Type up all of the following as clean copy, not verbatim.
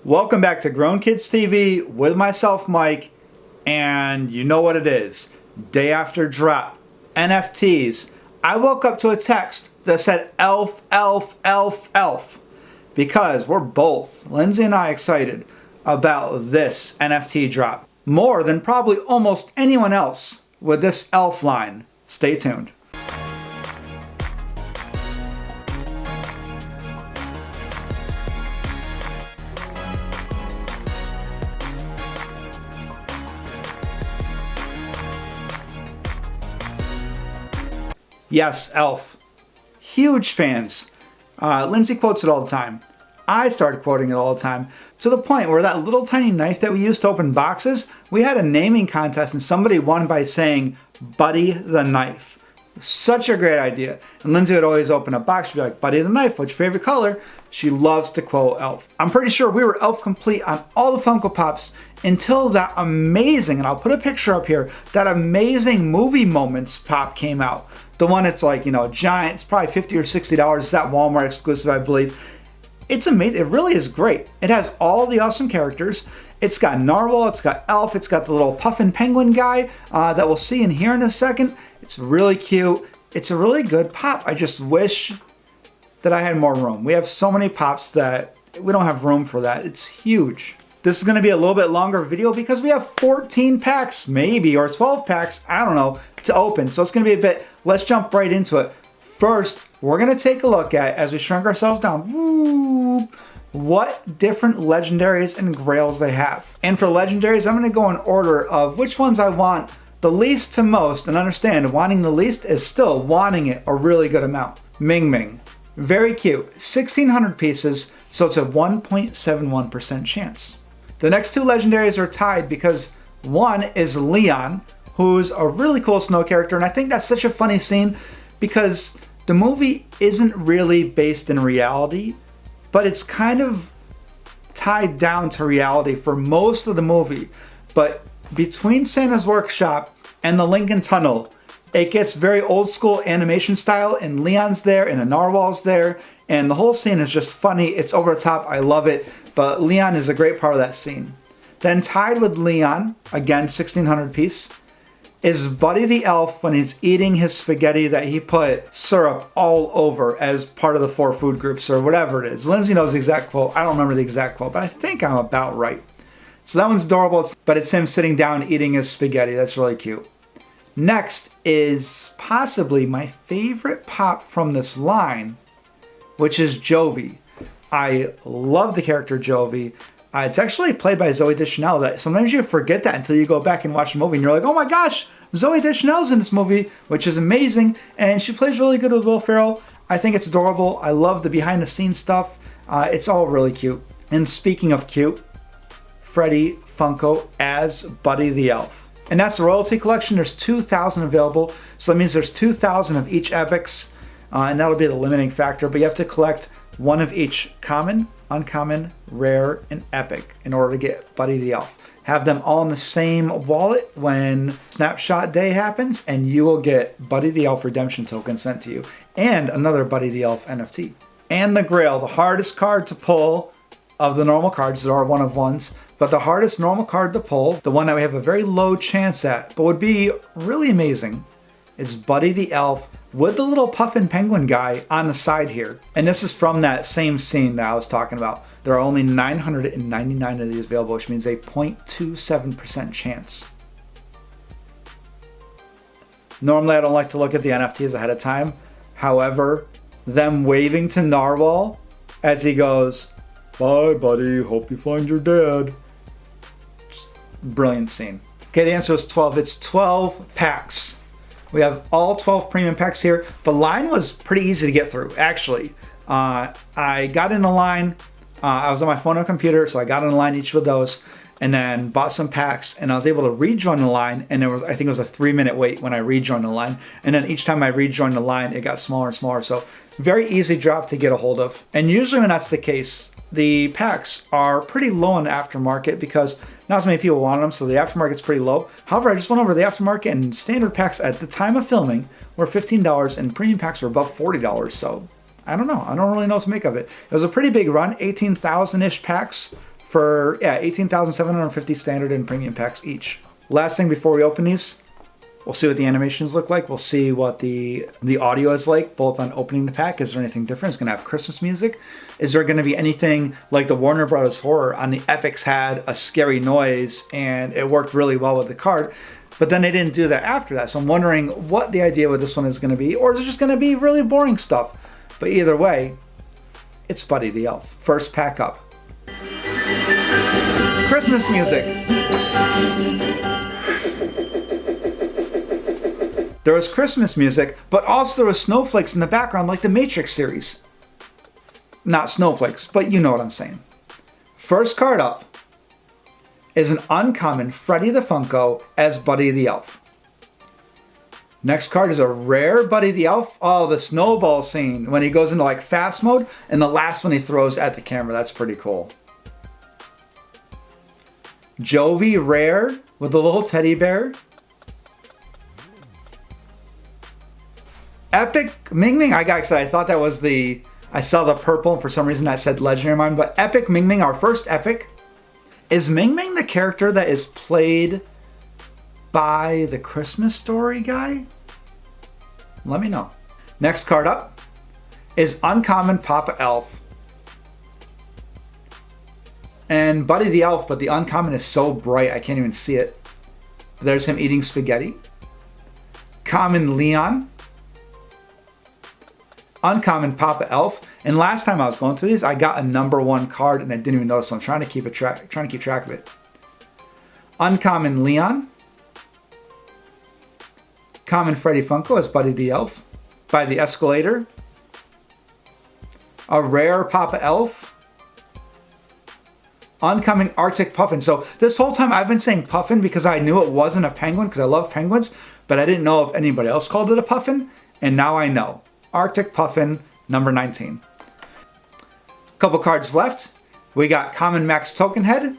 Welcome back to Grown Kids TV with myself, Mike, and you know what it is. Day after drop, NFTs. I woke up to a text that said elf, elf, elf, elf, because we're both, Lindsay and I, excited about this NFT drop. More than probably almost anyone else with this elf line. Stay tuned. Yes, Elf. Huge fans. Lindsay quotes it all the time. I started quoting it all the time, to the point where that little tiny knife that we used to open boxes, we had a naming contest and somebody won by saying, Buddy the Knife. Such a great idea. And Lindsay would always open a box, she'd be like, Buddy the Knife, what's your favorite color? She loves to quote Elf. I'm pretty sure we were Elf complete on all the Funko Pops until that amazing, and I'll put a picture up here, that amazing Movie Moments pop came out. The one that's like, giant, it's probably $50 or $60. It's that Walmart exclusive, I believe. It's amazing. It really is great. It has all the awesome characters. It's got Narwhal, it's got Elf, it's got the little puffin penguin guy that we'll see in here in a second. It's really cute. It's a really good pop. I just wish that I had more room. We have so many pops that we don't have room for that. It's huge. This is going to be a little bit longer video because we have 14 packs, maybe, or 12 packs, I don't know, to open. So it's going to be a bit, let's jump right into it. First, we're going to take a look at, as we shrink ourselves down, what different legendaries and grails they have. And for legendaries, I'm going to go in order of which ones I want the least to most, and understand, wanting the least is still wanting it a really good amount. Ming Ming. Very cute. 1,600 pieces, so it's a 1.71% chance. The next two legendaries are tied because one is Leon, who's a really cool snow character, and I think that's such a funny scene because the movie isn't really based in reality, but it's kind of tied down to reality for most of the movie. But between Santa's Workshop and the Lincoln Tunnel, it gets very old school animation style, and Leon's there and the Narwhal's there, and the whole scene is just funny. It's over the top. I love it. But Leon is a great part of that scene. Then tied with Leon, again 1,600 piece, is Buddy the Elf when he's eating his spaghetti that he put syrup all over as part of the 4 food groups or whatever it is. Lindsay knows the exact quote. I don't remember the exact quote, but I think I'm about right. So that one's adorable, but it's him sitting down eating his spaghetti. That's really cute. Next is possibly my favorite pop from this line, which is Jovie. I love the character Jovie. It's actually played by Zooey Deschanel. That sometimes you forget that until you go back and watch the movie and you're like, oh my gosh, Zooey Deschanel's in this movie, which is amazing. And she plays really good with Will Ferrell. I think it's adorable. I love the behind the scenes stuff. It's all really cute. And speaking of cute, Freddy Funko as Buddy the Elf. And that's the royalty collection. There's 2,000 available. So that means there's 2,000 of each epics. And that'll be the limiting factor. But you have to collect one of each common, uncommon, rare, and epic in order to get Buddy the Elf. Have them all in the same wallet when Snapshot Day happens, and you will get Buddy the Elf redemption token sent to you, and another Buddy the Elf NFT. And the Grail, the hardest card to pull of the normal cards. There are one of ones, but the hardest normal card to pull, the one that we have a very low chance at, but would be really amazing, is Buddy the Elf with the little puffin penguin guy on the side here. And this is from that same scene that I was talking about. There are only 999 of these available, which means a 0.27% chance. Normally I don't like to look at the NFTs ahead of time. However, them waving to Narwhal as he goes, bye buddy, hope you find your dad. Just brilliant scene. Okay, the answer is 12. It's 12 packs. We have all 12 premium packs here. The line was pretty easy to get through, actually. I got in a line. I was on my phone and computer, so I got in a line each of those, and then bought some packs, and I was able to rejoin the line, and I think it was a 3-minute wait when I rejoined the line. And then each time I rejoined the line, it got smaller and smaller. So very easy drop to get a hold of. And usually when that's the case, the packs are pretty low in the aftermarket because not as many people want them, so the aftermarket's pretty low. However, I just went over the aftermarket, and standard packs at the time of filming were $15, and premium packs were above $40. So I don't know. I don't really know what to make of it. It was a pretty big run, 18,000-ish packs for, yeah, 18,750 standard and premium packs each. Last thing before we open these, we'll see what the animations look like. We'll see what the audio is like, both on opening the pack. Is there anything different? It's going to have Christmas music. Is there going to be anything like the Warner Brothers Horror on the Epics had a scary noise and it worked really well with the card? But then they didn't do that after that. So I'm wondering what the idea with this one is going to be. Or is it just going to be really boring stuff? But either way, it's Buddy the Elf. First pack up. Christmas music. There was Christmas music, but also there was snowflakes in the background like the Matrix series. Not snowflakes, but you know what I'm saying. First card up is an uncommon Freddy the Funko as Buddy the Elf. Next card is a rare Buddy the Elf. Oh, the snowball scene when he goes into like fast mode and the last one he throws at the camera. That's pretty cool. Jovie rare with the little teddy bear. Epic Ming Ming. I got excited. I thought that was I saw the purple and for some reason that said legendary on mine. But Epic Ming Ming, our first epic. Is Ming Ming the character that is played by the Christmas Story guy? Let me know. Next card up is Uncommon Papa Elf. And Buddy the Elf, but the uncommon is so bright I can't even see it. There's him eating spaghetti. Common Leon. Uncommon Papa Elf. And last time I was going through these, I got a number 1 card and I didn't even notice. So I'm trying to keep track of it. Uncommon Leon. Common Freddy Funko as Buddy the Elf by the Escalator. A rare Papa Elf. Uncommon Arctic Puffin. So this whole time I've been saying Puffin because I knew it wasn't a penguin because I love penguins, but I didn't know if anybody else called it a puffin, and now I know. Arctic Puffin, number 19. Couple cards left. We got Common Max Token Head.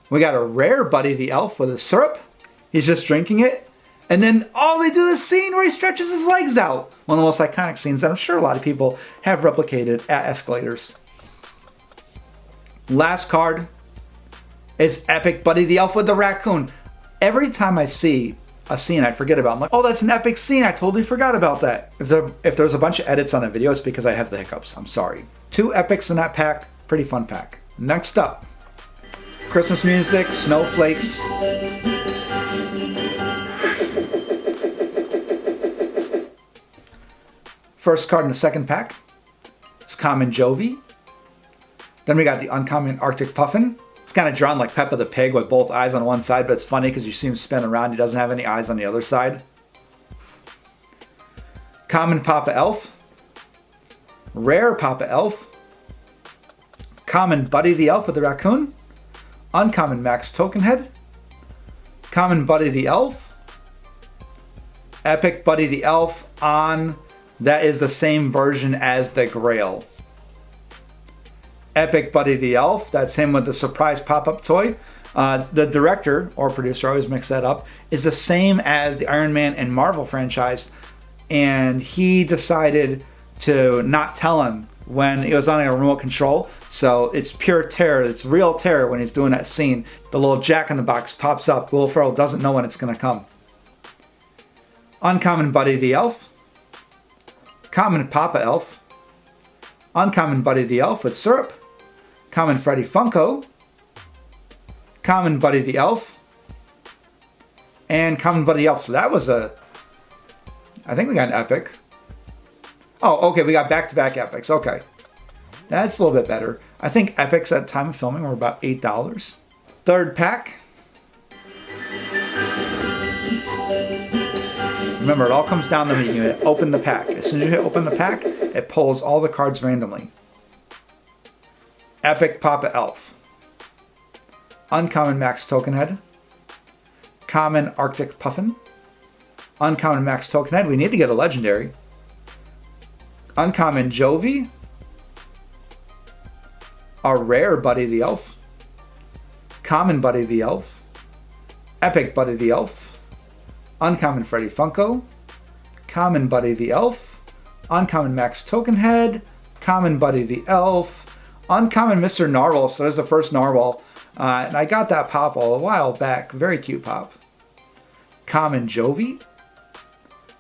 We got a rare Buddy the Elf with a syrup. He's just drinking it. And then, oh, they do this scene where he stretches his legs out. One of the most iconic scenes that I'm sure a lot of people have replicated at escalators. Last card is Epic Buddy the Elf with the raccoon. Every time I see a scene I forget about, I'm like, oh, that's an epic scene. I totally forgot about that. If there's a bunch of edits on a video, it's because I have the hiccups. I'm sorry. 2 epics in that pack. Pretty fun pack. Next up, Christmas music, snowflakes. First card in the second pack is Common Jovie. Then we got the uncommon Arctic Puffin. It's kind of drawn like Peppa the Pig with both eyes on one side, but it's funny because you see him spin around. He doesn't have any eyes on the other side. Common Papa Elf. Rare Papa Elf. Common Buddy the Elf with the raccoon. Uncommon Max Token Head. Common Buddy the Elf. Epic Buddy the Elf on... That is the same version as the Grail. Epic Buddy the Elf, that's him with the surprise pop-up toy. The director, or producer, I always mix that up, is the same as the Iron Man and Marvel franchise. And he decided to not tell him when he was on a remote control. So it's pure terror, it's real terror when he's doing that scene. The little Jack-in-the-Box pops up. Will Ferrell doesn't know when it's going to come. Uncommon Buddy the Elf. Common Papa Elf. Uncommon Buddy the Elf with syrup. Common Freddy Funko. Common Buddy the Elf. And Common Buddy Elf. So that was I think we got an epic. Oh, okay, we got back-to-back epics. Okay. That's a little bit better. I think epics at the time of filming were about $8. Third pack. Remember, it all comes down to when you open the pack. As soon as you open the pack, it pulls all the cards randomly. Epic Papa Elf. Uncommon Max Token Head. Common Arctic Puffin. Uncommon Max Token Head. We need to get a legendary. Uncommon Jovie. A rare Buddy the Elf. Common Buddy the Elf. Epic Buddy the Elf. Uncommon Freddy Funko. Common Buddy the Elf. Uncommon Max Token Head. Common Buddy the Elf. Uncommon Mr. Narwhal, so there's the first narwhal. And I got that pop a while back. Very cute pop. Common Jovie.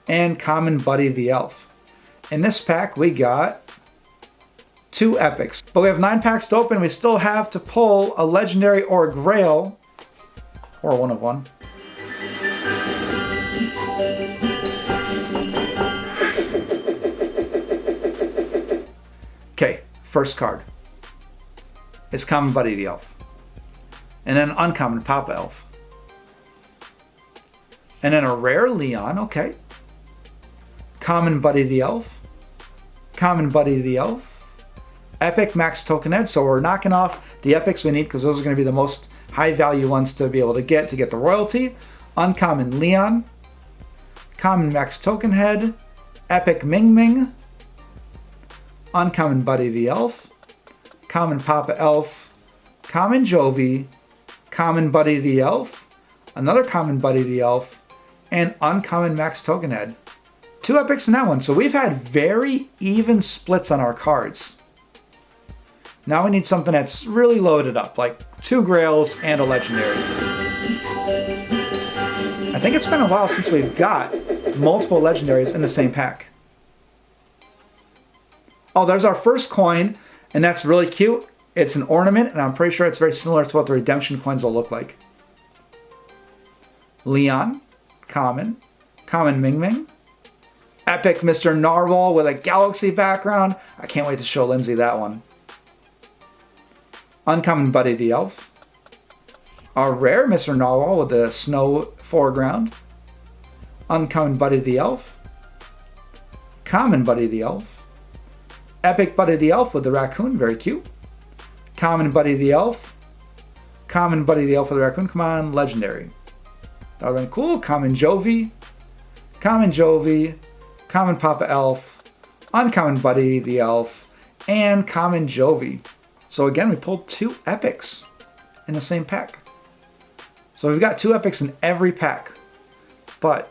And common Buddy the Elf. In this pack, we got 2 epics. But we have 9 packs to open. We still have to pull a legendary or a grail. Or one of one. Okay, first card is common Buddy the Elf. And then uncommon Papa Elf. And then a rare Leon, okay. Common Buddy the Elf. Common Buddy the Elf. Epic Max Token Head, so we're knocking off the epics we need because those are going to be the most high value ones to be able to get the royalty. Uncommon Leon. Common Max Token Head. Epic Ming Ming. Uncommon Buddy the Elf. Common Papa Elf. Common Jovie. Common Buddy the Elf. Another common Buddy the Elf. And uncommon Max Token Head. 2 epics in that one. So we've had very even splits on our cards. Now we need something that's really loaded up, like 2 grails and a legendary. I think it's been a while since we've got multiple legendaries in the same pack. Oh, there's our first coin, and that's really cute. It's an ornament, and I'm pretty sure it's very similar to what the redemption coins will look like. Leon, common. Common Ming Ming. Epic Mr. Narwhal with a galaxy background. I can't wait to show Lindsay that one. Uncommon Buddy the Elf. A rare Mr. Narwhal with a snow foreground. Uncommon Buddy the Elf. Common Buddy the Elf. Epic Buddy the Elf with the raccoon, very cute. Common Buddy the Elf. Common Buddy the Elf with the raccoon, come on, legendary. That would have been cool. Common Jovie. Common Jovie. Common Papa Elf. Uncommon Buddy the Elf. And common Jovie. So again, we pulled 2 epics in the same pack. So we've got 2 epics in every pack. But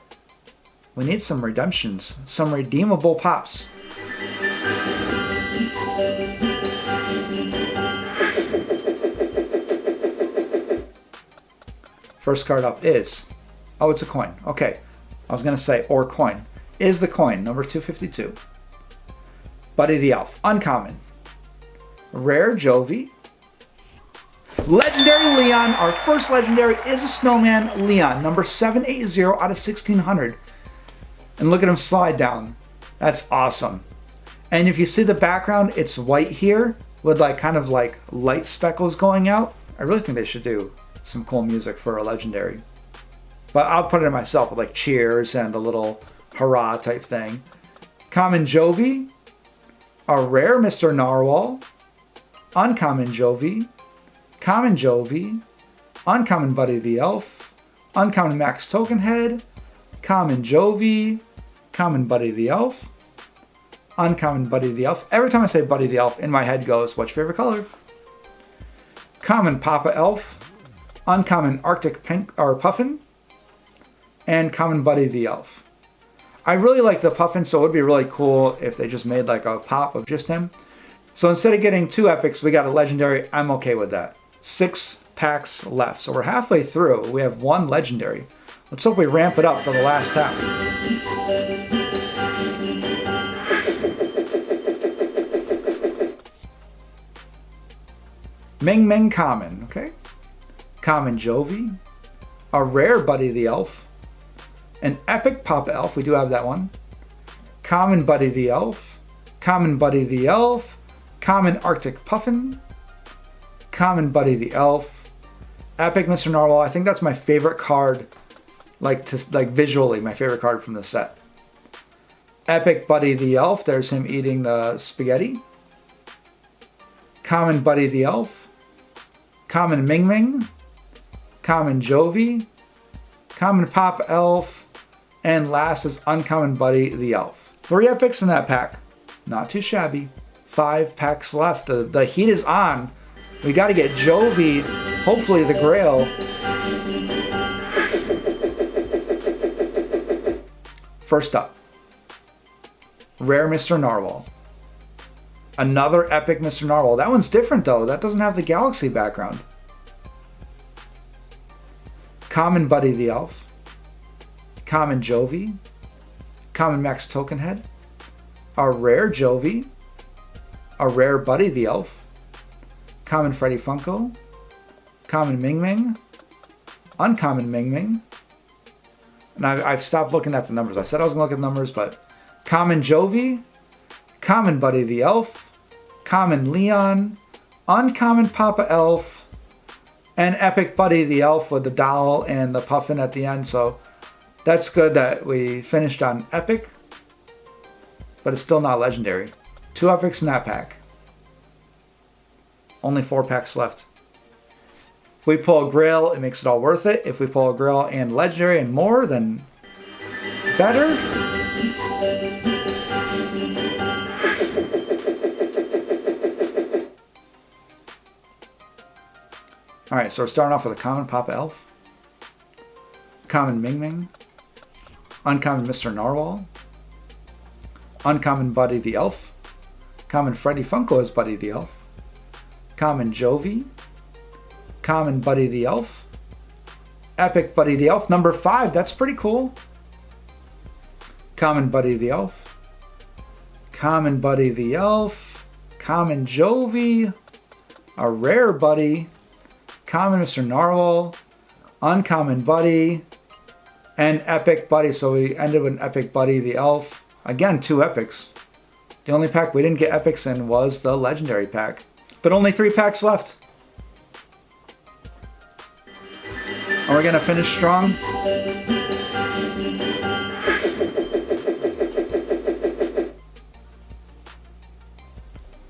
we need some redemptions, some redeemable pops. First card up is, oh, it's a coin. Okay, I was going to say, or coin. Is the coin, number 252. Buddy the Elf, uncommon. Rare Jovie. Legendary Leon. Our first legendary is a snowman Leon, number 780 out of 1600. And look at him slide down. That's awesome. And if you see the background, it's white here with like kind of like light speckles going out. I really think they should do some cool music for a legendary. But I'll put it in myself with like cheers and a little hurrah type thing. Common Jovie. A rare Mr. Narwhal. Uncommon Jovie. Common Jovie. Uncommon Buddy the Elf. Uncommon Max Token Head. Common Jovie. Common Buddy the Elf. Uncommon Buddy the Elf. Every time I say Buddy the Elf, in my head goes, what's your favorite color? Common Papa Elf. Uncommon Arctic Pink or Puffin. And common Buddy the Elf. I really like the Puffin, so it would be really cool if they just made like a pop of just him. So instead of getting 2 epics, we got a legendary. I'm okay with that. 6 packs left. So we're halfway through. We have 1 legendary. Let's hope we ramp it up for the last half. Ming Ming common, okay. Common Jovie. A rare Buddy the Elf. An epic Papa Elf, we do have that one. Common Buddy the Elf. Common Buddy the Elf. Common Arctic Puffin. Common Buddy the Elf. Epic Mr. Narwhal, I think that's my favorite card, like visually, my favorite card from the set. Epic Buddy the Elf, there's him eating the spaghetti. Common Buddy the Elf. Common Ming Ming. Common Jovie. Common Pop Elf. And last is Uncommon Buddy the Elf. 3 epics in that pack. Not too shabby. 5 packs left. The heat is on. We got to get Jovie, hopefully the Grail. First up, Rare Mr. Narwhal. Another epic Mr. Narwhal. That one's different though. That doesn't have the galaxy background. Common Buddy the Elf. Common Jovie. Common Max Token Head. A rare Jovie. A rare Buddy the Elf. Common Freddy Funko. Common Ming Ming. Uncommon Ming Ming. And I've stopped looking at the numbers. I said I was going to look at the numbers, but Common Jovie. Common Buddy the Elf. Common Leon. Uncommon Papa Elf. And Epic Buddy the Elf with the doll and the puffin at the end. So that's good that we finished on epic. But it's still not legendary. 2 epics in that pack. Only 4 packs left. If we pull a Grail, it makes it all worth it. If we pull a Grail and legendary and more, then better. Alright, so we're starting off with a common Papa Elf. Common Ming Ming. Uncommon Mr. Narwhal. Uncommon Buddy the Elf. Common Freddy Funko as Buddy the Elf. Common Jovie. Common Buddy the Elf. Epic Buddy the Elf. Number 5, that's pretty cool. Common Buddy the Elf. Common Buddy the Elf. Common Jovie. A rare Buddy. Common Mr. Narwhal. Uncommon Buddy. And Epic Buddy. So we ended with an Epic Buddy the Elf. Again, 2 epics. The only pack we didn't get epics in was the legendary pack. But only 3 packs left. And we're gonna finish strong.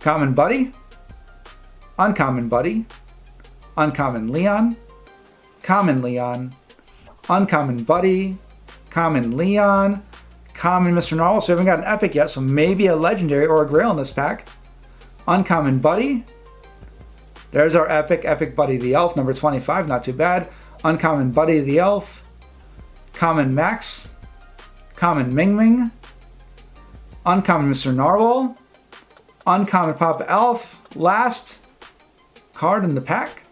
Common Buddy. Uncommon Buddy. Uncommon Leon. Common Leon. Uncommon Buddy. Common Leon. Common Mr. Narwhal. So we haven't got an epic yet, so maybe a legendary or a grail in this pack. Uncommon Buddy. There's our epic, Epic Buddy the Elf, number 25, not too bad. Uncommon Buddy the Elf. Common Max. Common Ming Ming. Uncommon Mr. Narwhal. Uncommon Papa Elf. Last card in the pack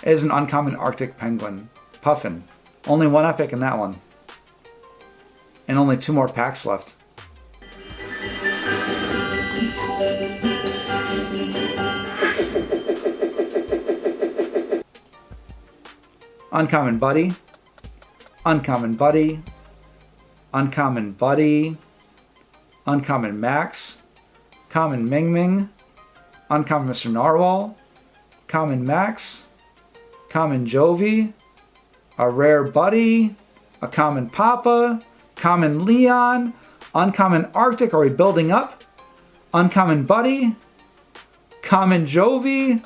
is an uncommon Arctic Penguin Puffin. Only 1 epic in that one. And only 2 more packs left. Uncommon Buddy. Uncommon Buddy. Uncommon Buddy. Uncommon Max. Common Ming Ming. Uncommon Mr. Narwhal. Common Max. Common Jovie. A rare Buddy. A common Papa. Common Leon. Uncommon Arctic. Are we building up? Uncommon Buddy. Common Jovie.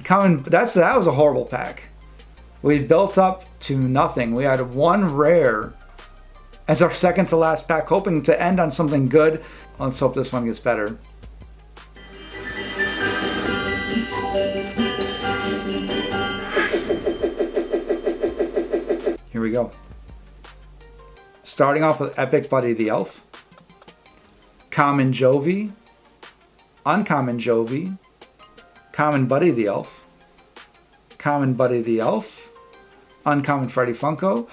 Common. That was a horrible pack. We built up to nothing. We had 1 rare as our second to last pack, hoping to end on something good. Let's hope this one gets better. Here we go. Starting off with Epic Buddy the Elf. Common Jovie. Uncommon Jovie. Common Buddy the Elf. Common Buddy the Elf. Uncommon Freddy Funko.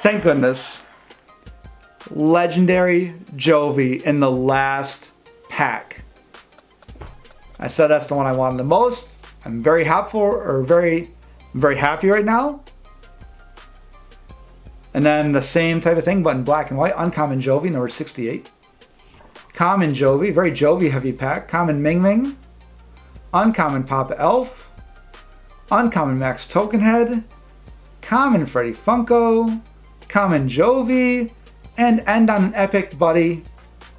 Thank goodness. Legendary Jovie in the last pack. I said that's the one I wanted the most. I'm very happy very happy right now. And then the same type of thing, but in black and white. Uncommon Jovie, number 68. Common Jovie, very Jovie heavy pack. Common Ming Ming. Uncommon Papa Elf. Uncommon Max Token Head. Common Freddy Funko. Common Jovie. And end on an Epic Buddy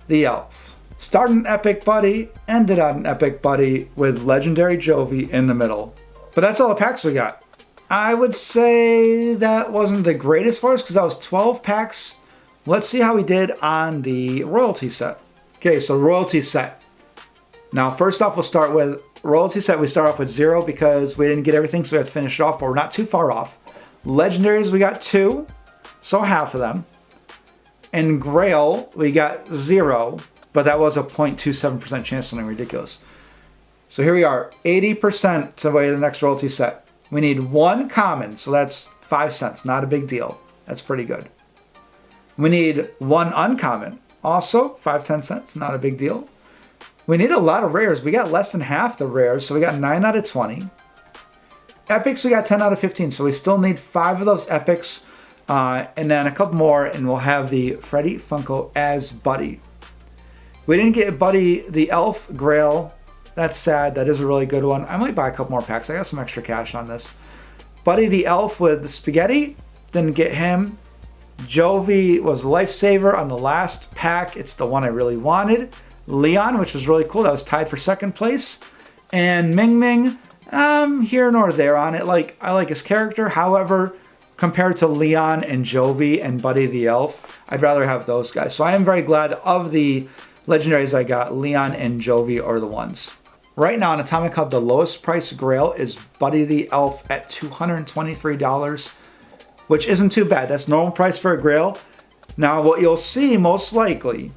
the Elf. Start an Epic Buddy, ended on an Epic Buddy with Legendary Jovie in the middle. But that's all the packs we got. I would say that wasn't the greatest for us because that was 12 packs. Let's see how we did on the royalty set. Okay, so royalty set. Now, first off, we'll start with royalty set. We start off with 0 because we didn't get everything, so we have to finish it off, but we're not too far off. Legendaries, we got 2, so half of them. In Grail, we got 0, but that was a 0.27% chance, something ridiculous. So here we are, 80% to the next royalty set. We need 1 common, so that's 5 cents, not a big deal. That's pretty good. We need 1 uncommon, also 5-10 cents, not a big deal. We need a lot of rares. We got less than half the rares, so we got 9 out of 20. Epics, we got 10 out of 15, so we still need 5 of those epics, and then a couple more, and we'll have the Freddy Funko as Buddy. We didn't get Buddy the Elf Grail. That's sad. That is a really good one. I might buy a couple more packs. I got some extra cash on this. Buddy the Elf with the spaghetti. Didn't get him. Jovie was Lifesaver on the last pack. It's the one I really wanted. Leon, which was really cool. That was tied for 2nd place. And Ming Ming, here nor there on it. I like his character. However, compared to Leon and Jovie and Buddy the Elf, I'd rather have those guys. So I am very glad of the legendaries I got. Leon and Jovie are the ones. Right now on Atomic Hub, the lowest price grail is Buddy the Elf at $223, which isn't too bad. That's normal price for a grail. Now what you'll see most likely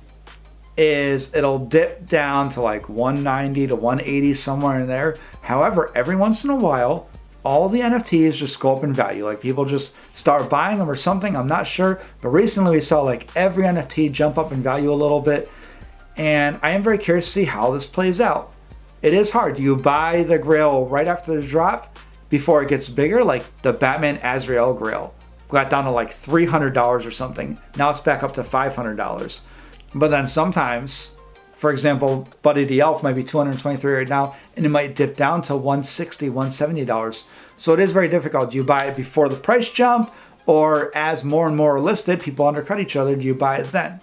is it'll dip down to like 190 to 180, somewhere in there. However, every once in a while, all the NFTs just go up in value. Like people just start buying them or something. I'm not sure. But recently we saw like every NFT jump up in value a little bit. And I am very curious to see how this plays out. It is hard. Do you buy the grail right after the drop before it gets bigger? Like the Batman Azrael grail got down to like $300 or something. Now it's back up to $500. But then sometimes, for example, Buddy the Elf might be $223 right now, and it might dip down to $160, $170. So it is very difficult. Do you buy it before the price jump, or as more and more are listed, people undercut each other, do you buy it then,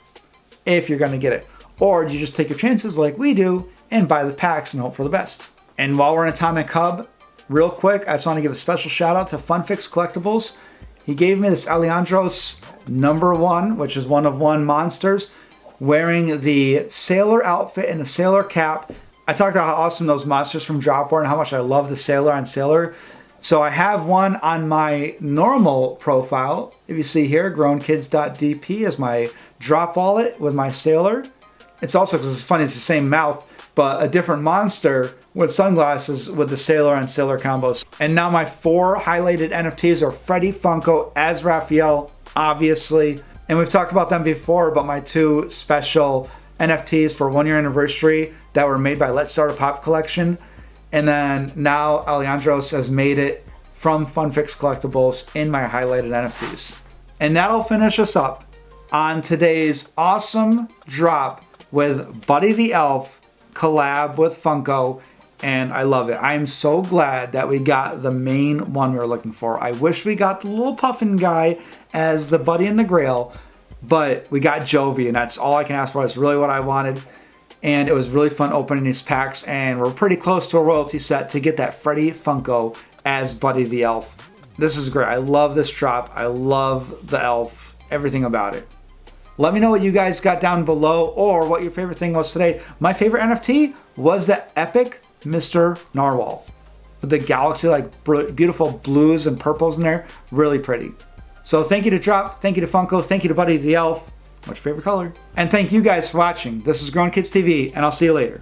if you're going to get it? Or do you just take your chances like we do and buy the packs and hope for the best? And while we're in Atomic Hub, real quick, I just want to give a special shout out to Funfix Collectibles. He gave me this Alejandro's #1, which is 1 of 1 monsters, wearing the sailor outfit and the sailor cap. I talked about how awesome those monsters from Drop were and how much I love the sailor on sailor. So I have one on my normal profile. If you see here, grownkids.dp is my drop wallet with my sailor. It's also, because it's funny, it's the same mouth, but a different monster with sunglasses with the sailor and sailor combos. And now my 4 highlighted NFTs are Freddy Funko as Raphael, obviously. And we've talked about them before, but my 2 special NFTs for 1-year anniversary that were made by Let's Start a Pop Collection. And then now Alejandro's has made it from Funfix Collectibles in my highlighted NFTs. And that'll finish us up on today's awesome drop with Buddy the Elf collab with Funko. And I love it. I am so glad that we got the main one we were looking for. I wish we got the little puffin guy as the Buddy in the Grail, but we got Jovie, and that's all I can ask for. It's really what I wanted. And it was really fun opening these packs, and we're pretty close to a royalty set to get that Freddy Funko as Buddy the Elf. This is great. I love this drop. I love the elf, everything about it. Let me know what you guys got down below, or what your favorite thing was today. My favorite NFT was the epic Mr. Narwhal with the galaxy, like beautiful blues and purples in there. Really pretty. So thank you to Drop, thank you to Funko, thank you to Buddy the Elf. What's your favorite color? And thank you guys for watching. This is Grown Kids TV, and I'll see you later.